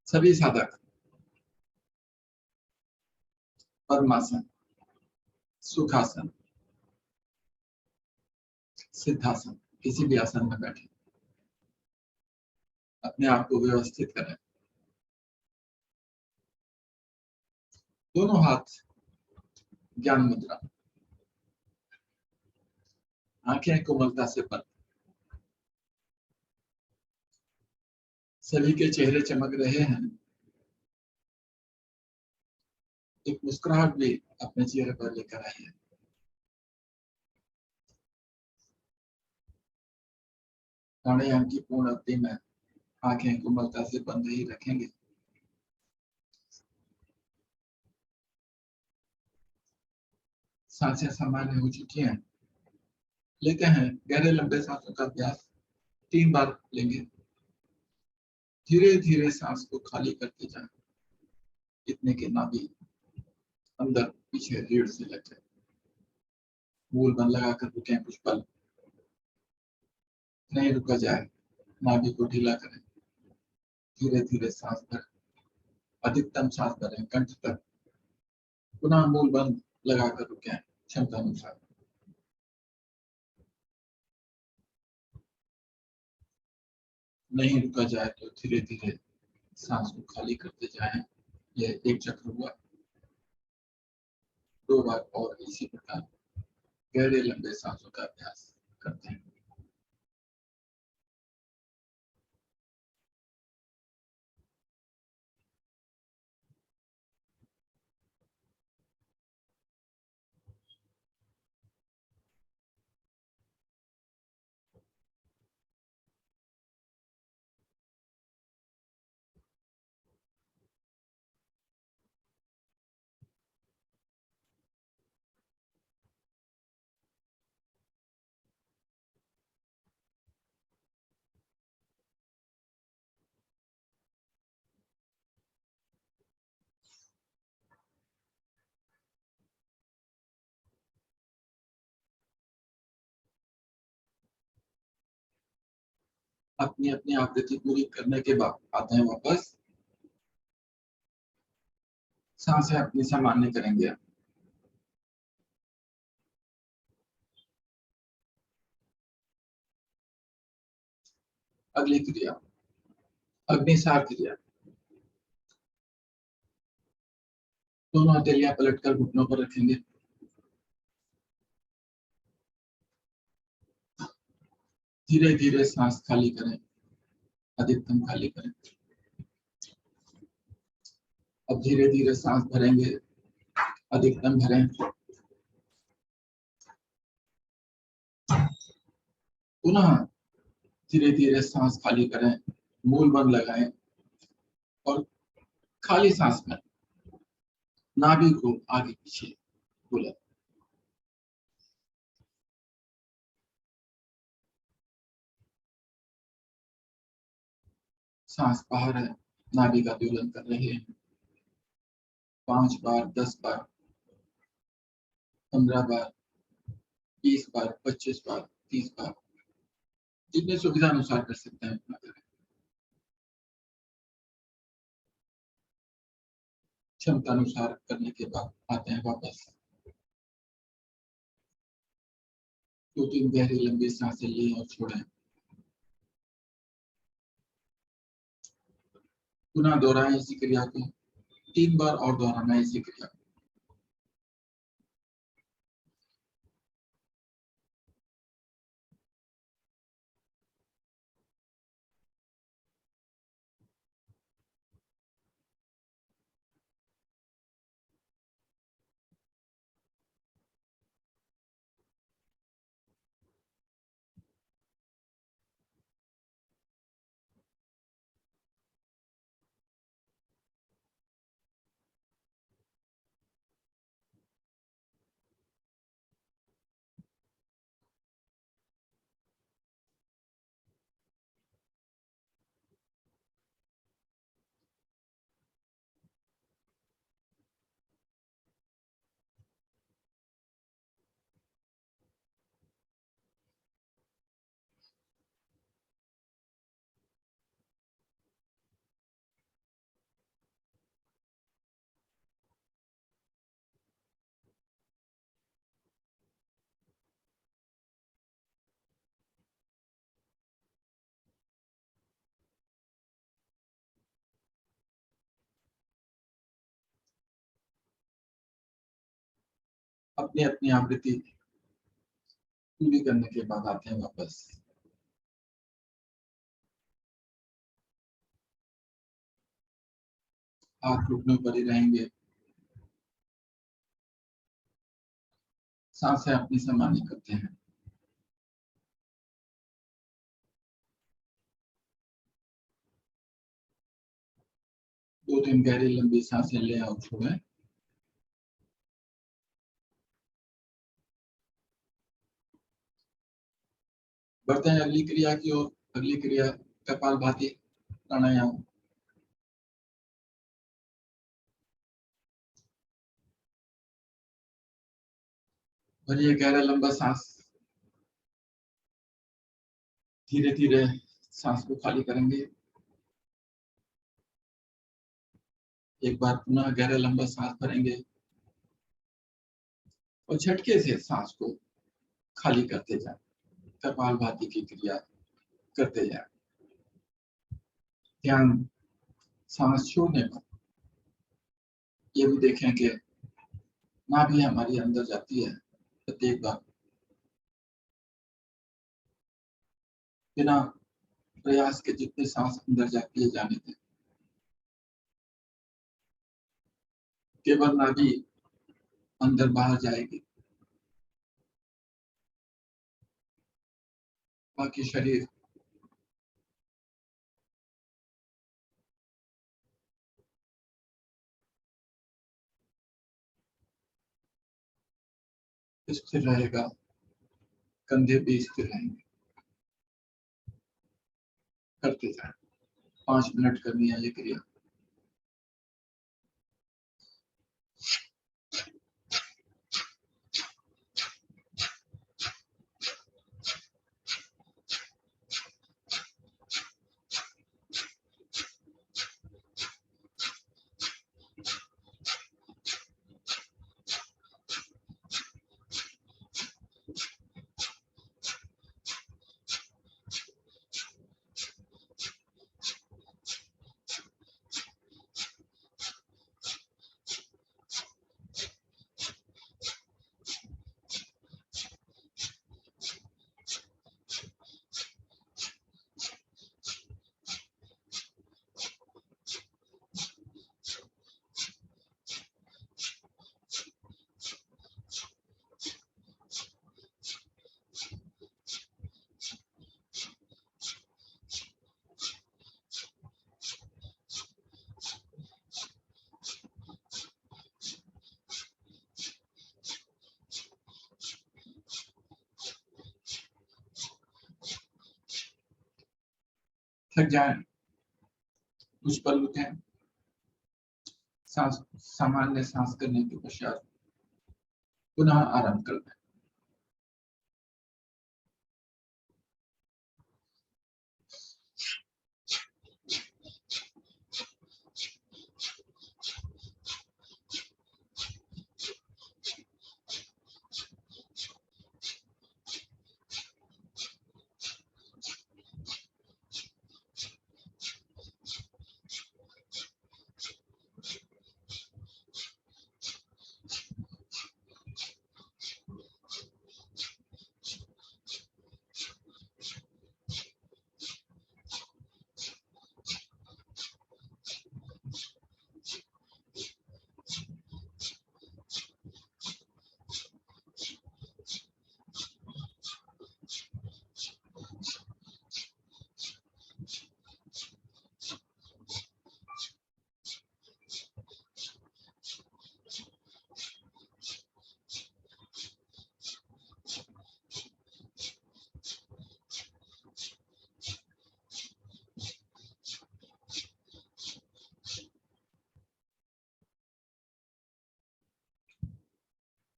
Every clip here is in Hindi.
सभी साधक पद्मासन, सुखासन, सिद्धासन, किसी भी आसन में बैठे अपने आप को व्यवस्थित करें। दोनों हाथ ज्ञान मुद्रा, आंखें कोमलता से बंद। सभी के चेहरे चमक रहे हैं। एक मुस्कुराहट भी अपने चेहरे पर लेकर आइए। प्राणायाम की पूर्ण अवधि में आंखें कोमलता से बंद ही रखेंगे। सांसें सामान्य हो चुकी हैं। लेते हैं गहरे लंबे सांसों का अभ्यास। 3 बार लेंगे। धीरे धीरे सांस को खाली करते जाएं। इतने के नाभि अंदर पीछे रीढ़ से लग जाए। मूल बंद लगाकर रुकें कुछ पल। नहीं रुका जाए, नाभि को ढीला करें। धीरे धीरे सांस भरें। अधिकतम सांस भरें कंठ तक। पुनः मूल बंद लगाकर रुकें क्षमता अनुसार। नहीं रुका जाए तो धीरे धीरे सांस को खाली करते जाएं। यह एक चक्र हुआ। 2 बार और इसी प्रकार गहरे लंबे सांसों का अभ्यास करते हैं। अपनी अपनी आवृत्ति पूरी करने के बाद आते हैं वापस। सांसें अपनी सामान्य करेंगे। अगली क्रिया अग्निसार क्रिया। दोनों हथेलियां पलटकर घुटनों पर रखेंगे। धीरे धीरे सांस खाली करें। अधिकतम खाली करें। अब धीरे धीरे सांस भरेंगे। अधिकतम भरें। पुनः धीरे धीरे सांस खाली करें। मूल बंद लगाएं और खाली सांस में नाभि को आगे पीछे बुलाएं। सांस बाहर है, नाभि का दोलन कर रहे हैं। 5 बार, 10 बार, 15 बार, 20 बार, 25 बार, 30 बार, जितने सुविधा अनुसार कर सकते हैं उतना करें। क्षमता अनुसार करने के बाद आते हैं वापस। 2-3 गहरी लंबी सांसें लें और छोड़ें। पुनः दोहराएं इसी क्रिया को। 3 बार और दोहराना इसी क्रिया को। अपनी अपनी आवृत्ति पूरी करने के बाद आते हैं वापस। हाथ घुटनों पर ही रहेंगे, सांसें अपनी सामान्य करते हैं। दो तीन गहरी लंबी सांसें लें और छोड़ें। बढ़ते हैं अगली क्रिया की ओर। अगली क्रिया कपालभाति प्राणायाम। भरिए गहरा लंबा सांस, धीरे धीरे सांस को खाली करेंगे। एक बार पुनः गहरा लंबा सांस भरेंगे और झटके से सांस को खाली करते जाएं। कपालभाति की क्रिया करते जाएं। ध्यान सांस छोड़ने पर ये भी देखें कि नाभि हमारी अंदर जाती है। प्रत्येक बार बिना प्रयास के जितने सांस अंदर जाती है जाने दें। केवल नाभि अंदर बाहर जाएगी, बाकी शरीर स्थिर रहेगा, कंधे भी स्थिर रहेंगे। करते जाएं। 5 मिनट करनी है ये क्रिया। थक जाए कुछ पल रुकें। सांस सामान्य सांस करने के पश्चात पुनः आरंभ करते हैं।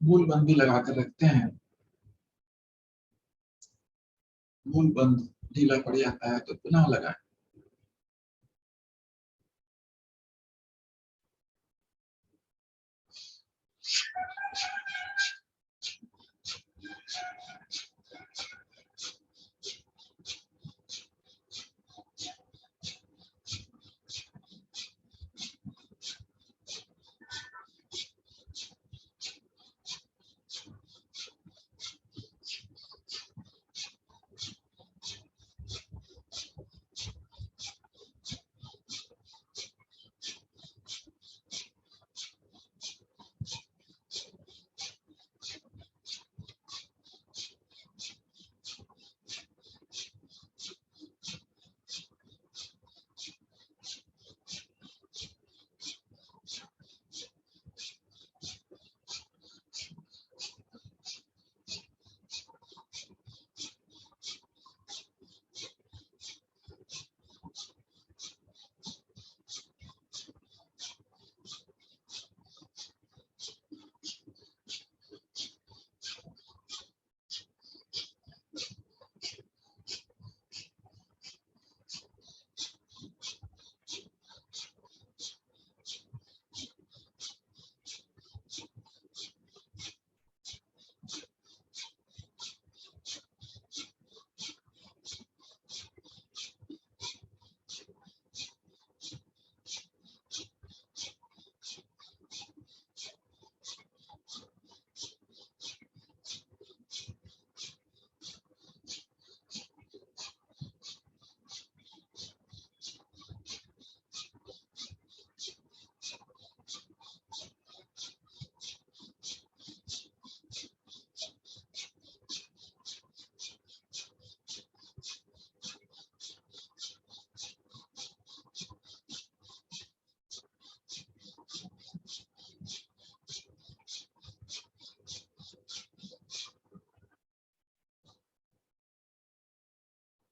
मूल बंद भी लगा कर रखते हैं। मूल बंद ढीला पड़ जाता है तो पुनः लगाएं।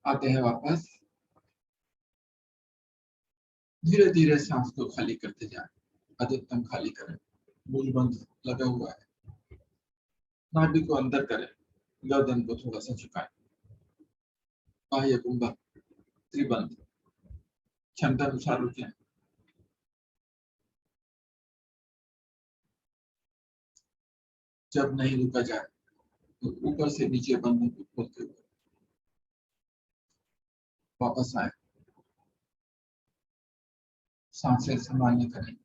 आते हैं वापस। धीरे धीरे सांस को खाली करते जाएं, अधिकतम खाली करें। मूल बंद लगा हुआ है, नाभि को अंदर करें, गर्दन को थोड़ा सा झुकाएं। बाह्य कुंभक त्रिबंध, क्षमता अनुसार रुकें। जब नहीं रुका जाए तो ऊपर से नीचे बंधों को खोलते हुए वापस आए। सांसें सामान्य करें।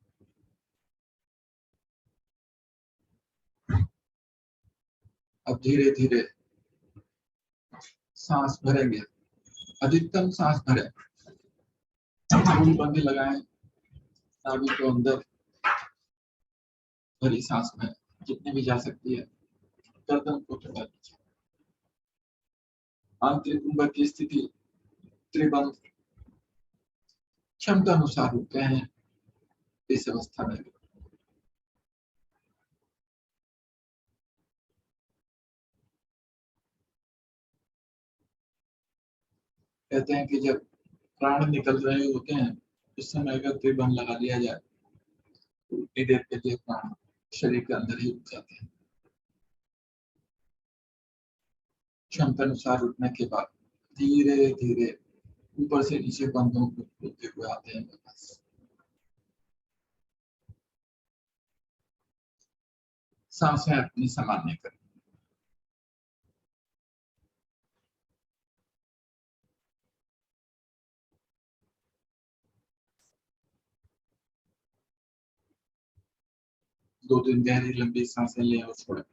अब धीरे धीरे सांस भरेंगे, अधिकतम सांस भरें। मूल बंद लगाएं, नाभि को अंदर भरी सांस में जितने भी जा सकती है, गर्दन को थोड़ा नीचे। आंतरिक कुंभक की स्थिति त्रिबंध, क्षमता अनुसार रुकते हैं इस अवस्था में। कहते हैं कि जब प्राण निकल रहे होते हैं उस समय अगर त्रिबंध लगा लिया जाए तो उतनी देर के लिए प्राण शरीर के अंदर ही रुक जाते हैं। क्षमता अनुसार रुकने के बाद धीरे धीरे ऊपर से नीचे बंधों को खोलते हुए आते हैं वापस। सांसें अपनी सामान्य करें। दो तीन गहरी लंबी सांसें लें और छोड़ें।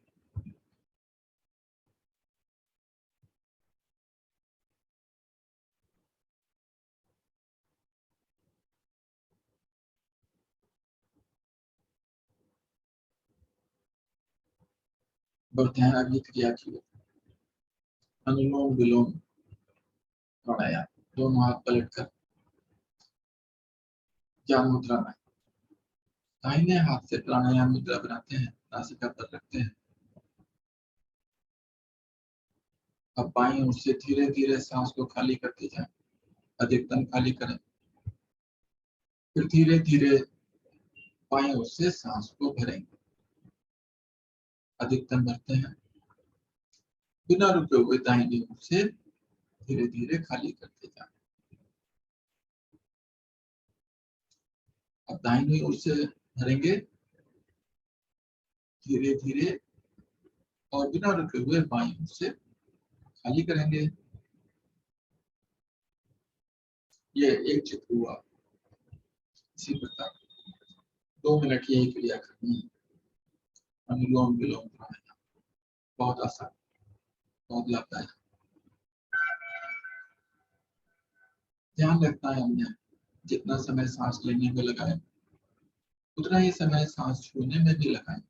बढ़ते हैं अगली क्रिया की ओर। अनुलोम विलोम प्राणायाम। दोनों हाथ पलट कर ज्ञान मुद्रा में दाहिने हाथ से प्राणायाम मुद्रा बनाते हैं, नासिका पर रखते हैं। अब बाईं ओर से धीरे धीरे सांस को खाली करते जाएं, अधिकतम खाली करें। फिर धीरे धीरे बाईं ओर से सांस को भरेंगे, अधिकतम भरते हैं। बिना रुके हुए दाहिनी ओर से धीरे धीरे खाली करते जाएं। अब दाहिनी ओर से भरेंगे धीरे धीरे और बिना रुके हुए बाईं ओर से खाली करेंगे। ये एक चित्र हुआ। इसी प्रकार 2 मिनट यही क्रिया करनी है। अनुलोम विलोम प्राणायाम बहुत आसान, बहुत लाभदायक। ध्यान रखना है हमने जितना समय सांस लेने में लगाए उतना ही समय सांस छोड़ने में भी लगाए,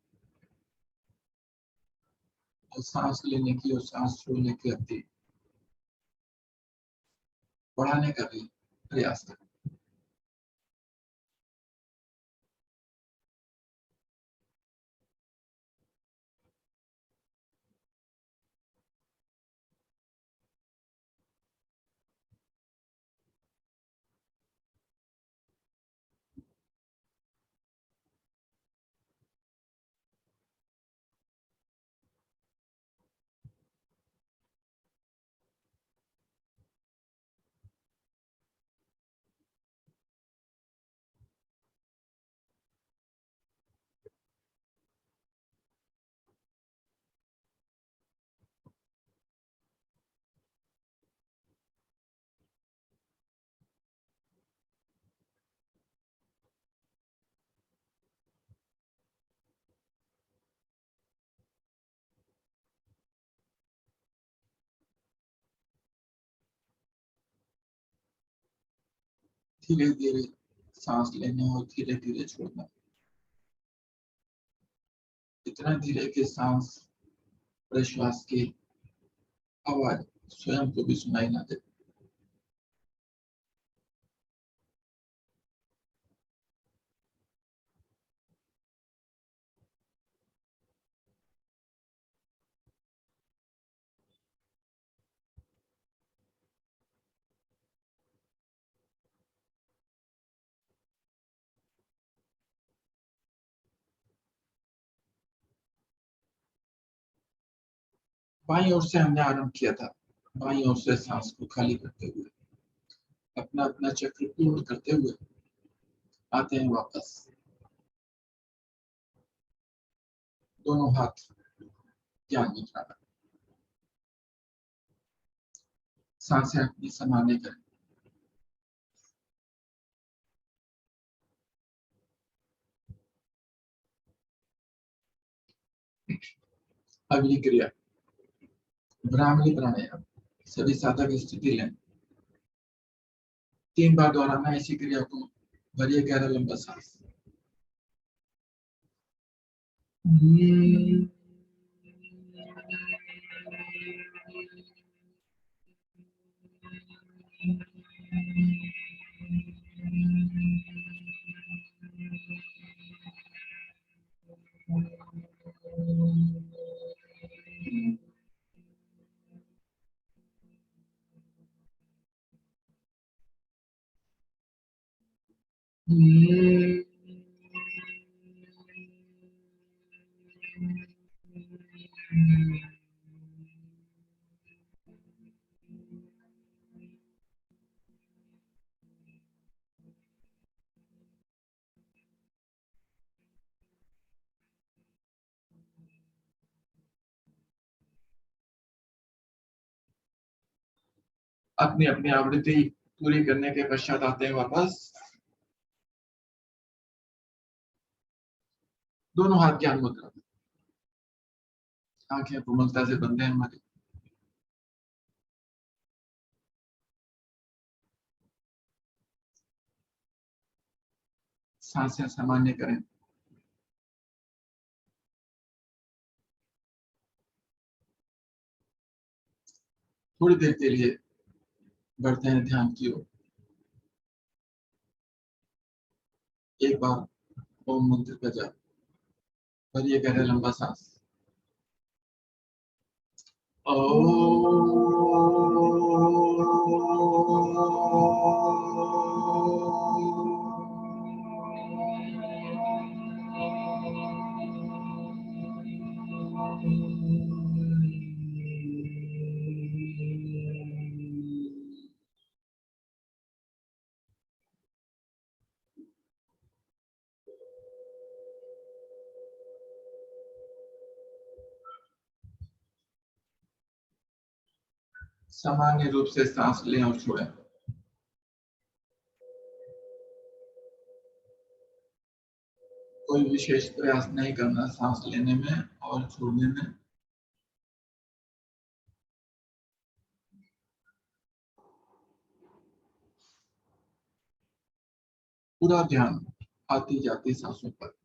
और सांस लेने की और सांस छोड़ने की अवधि बढ़ाने का भी प्रयास करें। धीरे धीरे सांस लेना और धीरे धीरे छोड़ना, इतना धीरे कि सांस प्रश्वास की आवाज स्वयं को भी सुनाई ना दे। बाईं ओर से हमने आरंभ किया था, बाईं ओर से सांस को खाली करते हुए अपना अपना चक्र पूर्ण करते हुए आते हैं वापस। दोनों हाथ ज्ञान मुद्रा में, सांसें अपनी समाने करें। अगली क्रिया ब्राह्मणी प्राणायाम। सभी साधक स्थिति लें। 3 बार दोहराना इसी क्रिया को। भरिए गहरा लंबा सांस। अपनी अपनी आवृत्ति पूरी करने के पश्चात आते हैं वापस। दोनों हाथ ज्ञान मुद्रा में, आंखें कोमलता से बंद हैं हमारी। सांसें सामान्य करें। थोड़ी देर के लिए बढ़ते हैं ध्यान की ओर। एक बार ओम मंत्र का जाप। भरिए गहरा लंबा सांस। सामान्य रूप से सांस लें और छोड़ें। कोई विशेष प्रयास नहीं करना सांस लेने में और छोड़ने में। पूरा ध्यान आती जाती सांसों पर।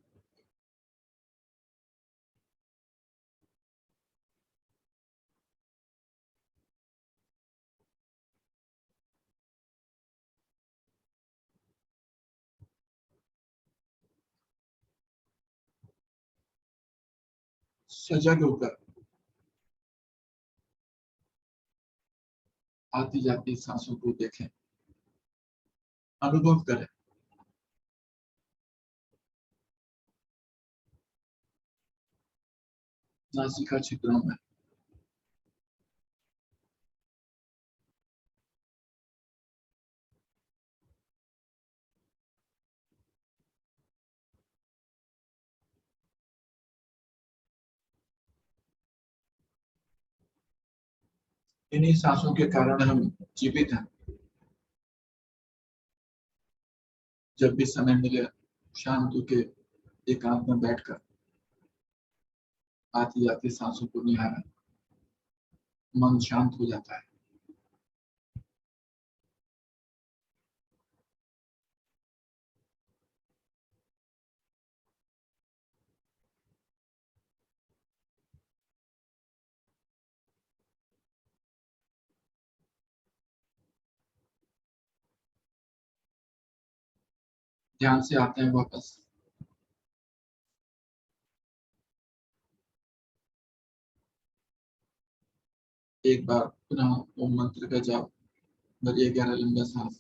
सजग होकर आती जाती सांसों को देखें, अनुभव करें। नासिका छिद्रों में इन्हीं सांसों के कारण हम जीवित हैं। जब भी समय मिले शांत होकर एकांत में बैठकर आती जाती सांसों को निहारें, मन शांत हो जाता है। ध्यान से आते हैं वापस। एक बार पुनः ओम मंत्र का जाप। भरिए गहरा लंबा सांस।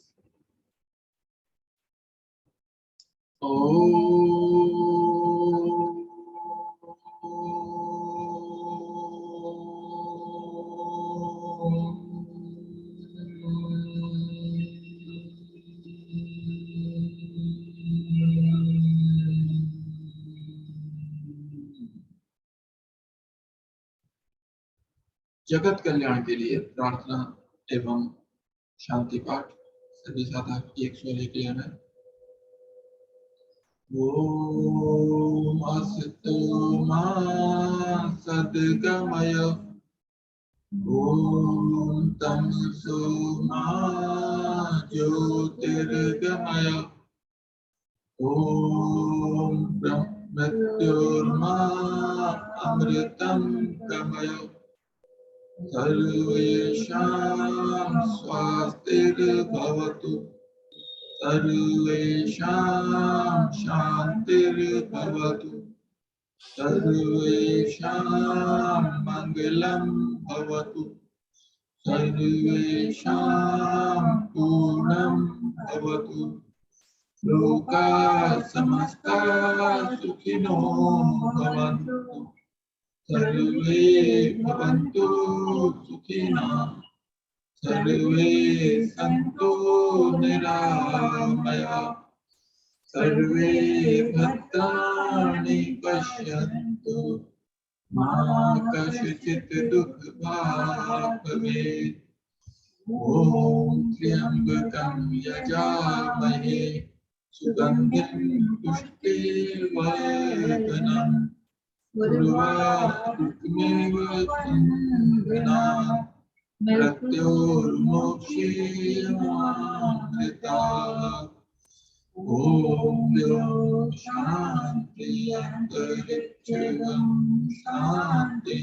जगत कल्याण के लिए प्रार्थना एवं शांति पाठ सभी साधक एक स्वर एक लेना है। ओम असतो मा सद्गमय ओम तमसो मा ज्योतिर्गमय ओम मृत्योर्मा अमृतं गमय सर्वेषां स्वस्तिर्भवतु सर्वेषां शान्तिर्भवतु सर्वेषां मङ्गलं भवतु सर्वेषां पूर्णं भवतु लोकाः समस्ताः सुखिनो भवन्तु सर्वे भवन्तु सुखिनः सर्वे सन्तु निरामयाः सर्वे भद्राणि पश्यन्तु मा कश्चित् दुःखभाग् भवेत्। ॐ त्र्यम्बकं यजामहे सुगन्धिं पुष्टिवर्धनम् उर्वारुकमेव तन्मनात् मृत्योर्मोक्षेमामृतात्। ॐ शान्ति अन्तरिक्षं शान्ति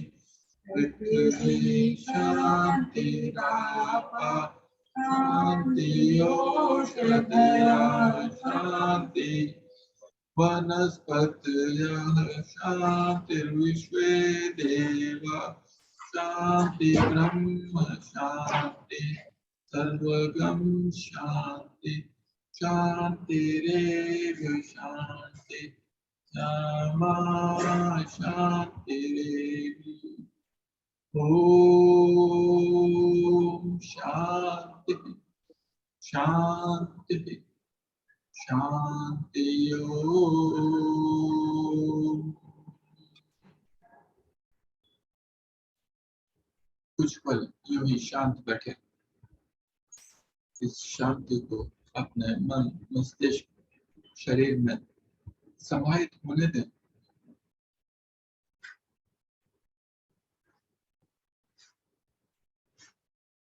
पृथ्वी शान्तिरापः शान्ति ओषधयः शान्ति वनस्पतयः शान्तिर्विश्वे देवा शान्ति ब्रह्म शान्ति सर्वगं शान्ति शान्तिरेव शान्ति क्षमा शान्तिरेव। ओम शांति शांति शांति ओम। कुछ पल यूं ही शांत बैठे, इस शांति को अपने मन मस्तिष्क शरीर में समाहित होने दें।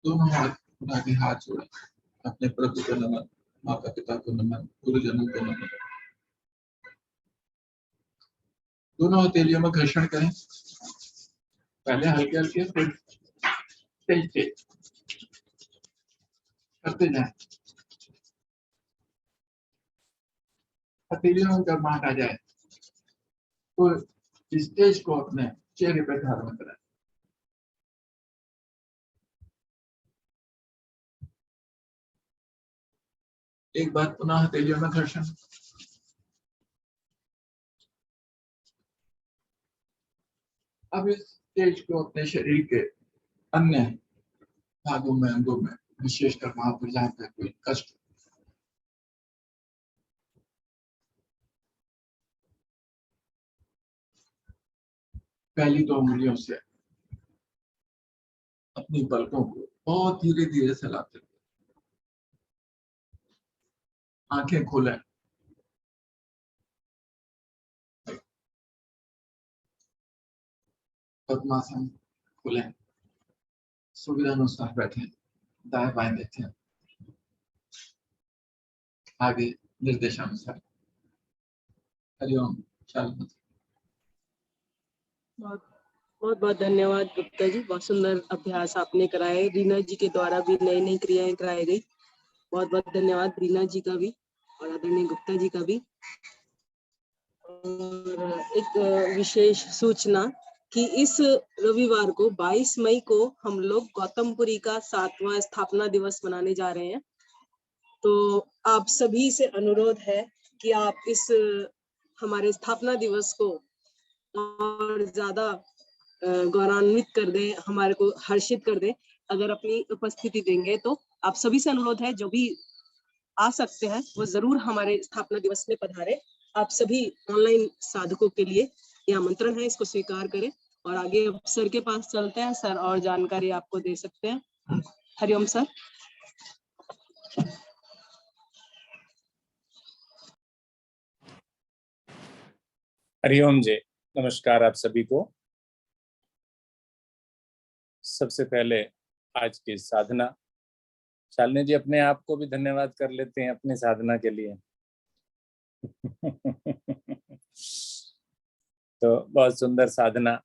दोनों हाथ उठा के हाथ जोड़े, अपने प्रभु को नमन, माता पिता को नमन, गुरुजनों को नमन। दोनों हथेलियों में घर्षण करें, पहले हल्के हल्के फिर तेज तेज करते जाएं। हथेलियों में गर्माहट आ जाए तो इस तेज को अपने चेहरे पर धारण करें। एक बार पुनः हथेलियों में घर्षण। अब इस तेज को अपने शरीर के अन्य भागों में, अंगों में, विशेषकर वहां पर जहां पर कोई कष्ट, पहली दो उंगलियों से अपनी पलकों को बहुत धीरे धीरे चलाते हुए आंखें खोलें। पद्मासन खोलें, सुविधानुसार बैठें, दाएं बाएं देखें, आगे निर्देशानुसार। हरिओम। चालू। बहुत बहुत धन्यवाद गुप्ता जी, बहुत सुंदर अभ्यास आपने कराए। रीना जी के द्वारा भी नई नई क्रियाएं कराई गई। बहुत बहुत धन्यवाद रीना जी का भी और आदरणीय गुप्ता जी का भी। और एक विशेष सूचना कि इस रविवार को 22 मई को हम लोग गौतमपुरी का 7वां स्थापना दिवस मनाने जा रहे हैं। तो आप सभी से अनुरोध है कि आप इस हमारे स्थापना दिवस को और ज्यादा गौरवान्वित कर दें, हमारे को हर्षित कर दें। अगर अपनी उपस्थिति देंगे तो आप सभी से अनुरोध है, जो भी आ सकते हैं वो जरूर हमारे स्थापना दिवस में पधारे। आप सभी ऑनलाइन साधकों के लिए यह आमंत्रण है, इसको स्वीकार करें। और आगे अब सर के पास चलते हैं, सर और जानकारी आपको दे सकते हैं। हरिओम सर। हरिओम जी, नमस्कार आप सभी को। सबसे पहले आज की साधना, शालिनी जी अपने आप को भी धन्यवाद कर लेते हैं अपनी साधना के लिए। तो बहुत सुंदर साधना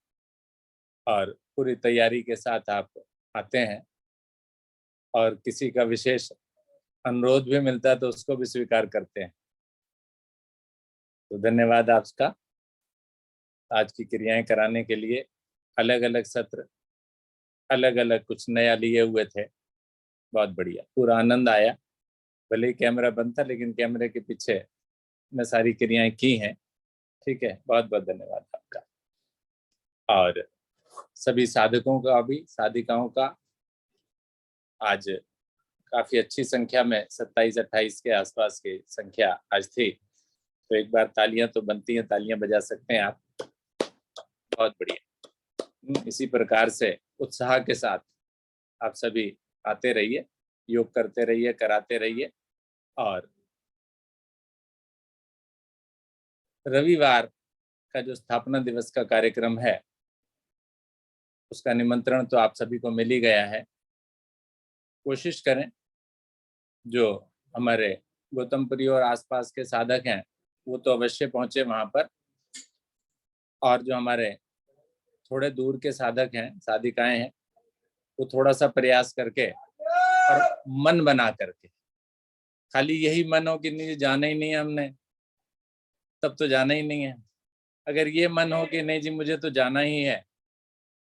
और पूरी तैयारी के साथ आप आते हैं, और किसी का विशेष अनुरोध भी मिलता है तो उसको भी स्वीकार करते हैं। तो धन्यवाद आपका। आज की क्रियाएं कराने के लिए अलग अलग सत्र, अलग अलग कुछ नया लिए हुए थे। बहुत बढ़िया, पूरा आनंद आया। भले ही कैमरा बंद था, लेकिन कैमरे के पीछे मैं सारी क्रियाएं की हैं। ठीक है, बहुत बहुत धन्यवाद आपका। और सभी साधकों का भी, साधिकाओं का आज काफी अच्छी संख्या में 27-28 के आसपास की संख्या आज थी। तो एक बार तालियां तो बनती हैं, तालियां बजा सकते हैं आप। बहुत बढ़िया। इसी प्रकार से उत्साह के साथ आप सभी आते रहिए, योग करते रहिए, कराते रहिए। और रविवार का जो स्थापना दिवस का कार्यक्रम है, उसका निमंत्रण तो आप सभी को मिल ही गया है। कोशिश करें जो हमारे गौतमपुरी और आसपास के साधक हैं वो तो अवश्य पहुंचे वहां पर, और जो हमारे थोड़े दूर के साधक हैं, साधिकाएं हैं, वो थोड़ा सा प्रयास करके और मन बना करके, खाली यही मन हो कि नहीं जाना ही नहीं है हमने, तब तो जाना ही नहीं है। अगर ये मन हो कि नहीं जी मुझे तो जाना ही है,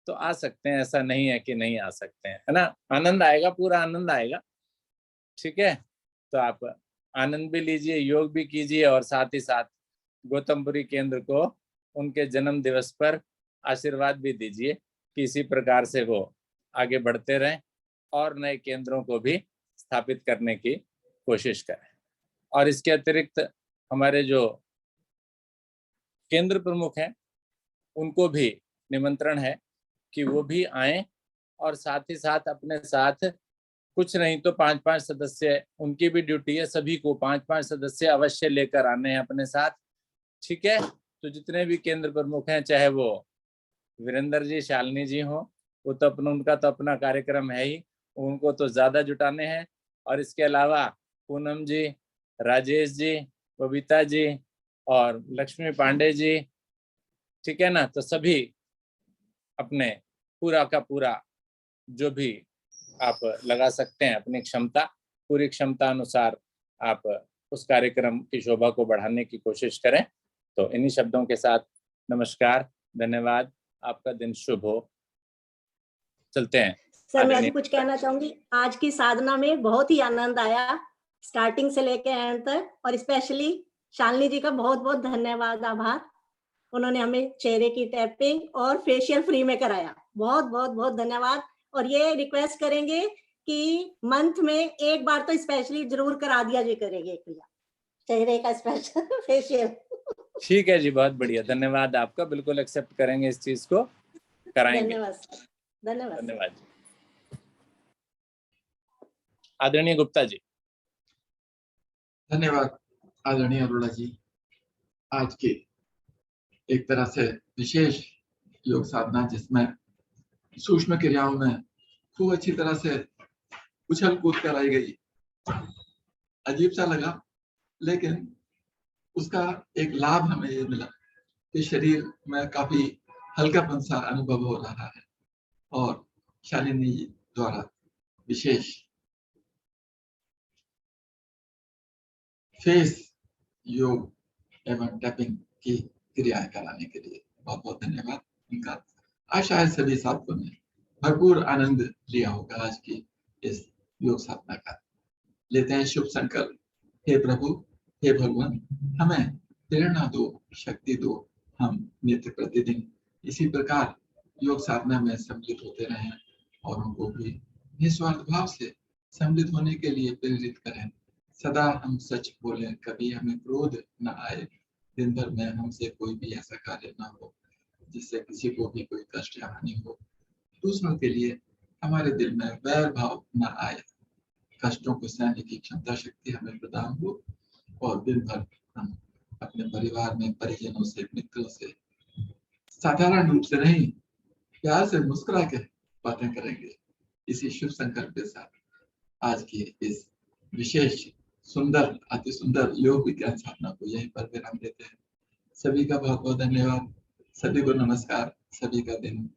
तो आ सकते हैं। ऐसा नहीं है कि नहीं आ सकते हैं, है ना। आनंद आएगा, पूरा आनंद आएगा। ठीक है, तो आप आनंद भी लीजिए, योग भी कीजिए, और साथ ही साथ गौतमपुरी केंद्र को उनके जन्म दिवस पर आशीर्वाद भी दीजिए कि इसी प्रकार से वो आगे बढ़ते रहें और नए केंद्रों को भी स्थापित करने की कोशिश करें। और इसके अतिरिक्त हमारे जो केंद्र प्रमुख हैं उनको भी निमंत्रण है कि वो भी आएं, और साथ ही साथ अपने साथ कुछ नहीं तो 5-5 सदस्य, उनकी भी ड्यूटी है, सभी को 5-5 सदस्य अवश्य लेकर आने हैं अपने साथ। ठीक है, तो जितने भी केंद्र प्रमुख हैं, चाहे वो वीरेंद्र जी, शालिनी जी हो, वो तो अपना, उनका तो अपना कार्यक्रम है ही, उनको तो ज्यादा जुटाने हैं। और इसके अलावा पूनम जी, राजेश जी, बबीता जी और लक्ष्मी पांडे जी, ठीक है ना। तो सभी अपने पूरा का पूरा जो भी आप लगा सकते हैं अपनी क्षमता, पूरी क्षमता अनुसार आप उस कार्यक्रम की शोभा को बढ़ाने की कोशिश करें। तो इन्हीं शब्दों के साथ नमस्कार, धन्यवाद, आपका दिन शुभ हो। चलते हैं। सर मैं भी कुछ कहना चाहूंगी। आज की साधना में बहुत ही आनंद आया, स्टार्टिंग से लेकर एंड तक, और स्पेशली शालिनी जी का बहुत बहुत धन्यवाद, आभार। उन्होंने हमें चेहरे की टैपिंग और फेशियल फ्री में कराया। बहुत बहुत बहुत धन्यवाद। और ये रिक्वेस्ट करेंगे कि मंथ में एक बार तो स्पेशली जरूर करा दिया जी करेंगे चेहरे का स्पेशल फेशियल। ठीक है जी, बहुत बढ़िया, धन्यवाद आपका। बिल्कुल एक्सेप्ट करेंगे इस चीज को, कराएंगे। धन्यवाद सर, धन्यवाद। धन्यवाद। आदरणीय गुप्ता जी। धन्यवाद आदरणीय अरोड़ा जी। आज के एक तरह से विशेष योग साधना, जिसमें सूक्ष्म क्रियाओं में खूब अच्छी तरह से उछल कूद कराई गई। अजीब सा लगा, लेकिन उसका एक लाभ हमें ये मिला कि शरीर में काफी हल्कापन सा अनुभव हो रहा है। और शालिनी जी द्वारा विशेष फेस योग एवं टैपिंग की क्रियाएं कराने के लिए बहुत बहुत धन्यवाद उनका। आशा है सभी साथियों ने भरपूर आनंद लिया होगा आज की इस योग साधना का। लेते हैं शुभ संकल्प। हे प्रभु, हे भगवान, हमें प्रेरणा दो, शक्ति दो, हम नित्य प्रतिदिन इसी प्रकार योग साधना में सम्मिलित होते रहें और उनको भी निस्वार्थ भाव से सम्मिलित होने के लिए प्रेरित करें। सदा हम सच बोलें, कभी हमें क्रोध न आए, दिन भर में हमसे कोई भी ऐसा कार्य न हो जिससे किसी को भी कोई कष्ट या हानि हो। दूसरों के लिए हमारे दिल में वैर भाव न आए, कष्टों को सहने की क्षमता शक्ति हमें प्रदान हो और दिन भर हम अपने परिवार में परिजनों से, मित्रों से साधारण रूप से नहीं, प्यार से मुस्कुरा के बातें करेंगे। इसी शुभ संकल्प के साथ आज की इस विशेष सुंदर, अति सुंदर योग विज्ञान स्थापना को यहीं पर विराम देते हैं। सभी का बहुत बहुत धन्यवाद, सभी को नमस्कार, सभी का दिन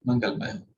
मंगलमय हो।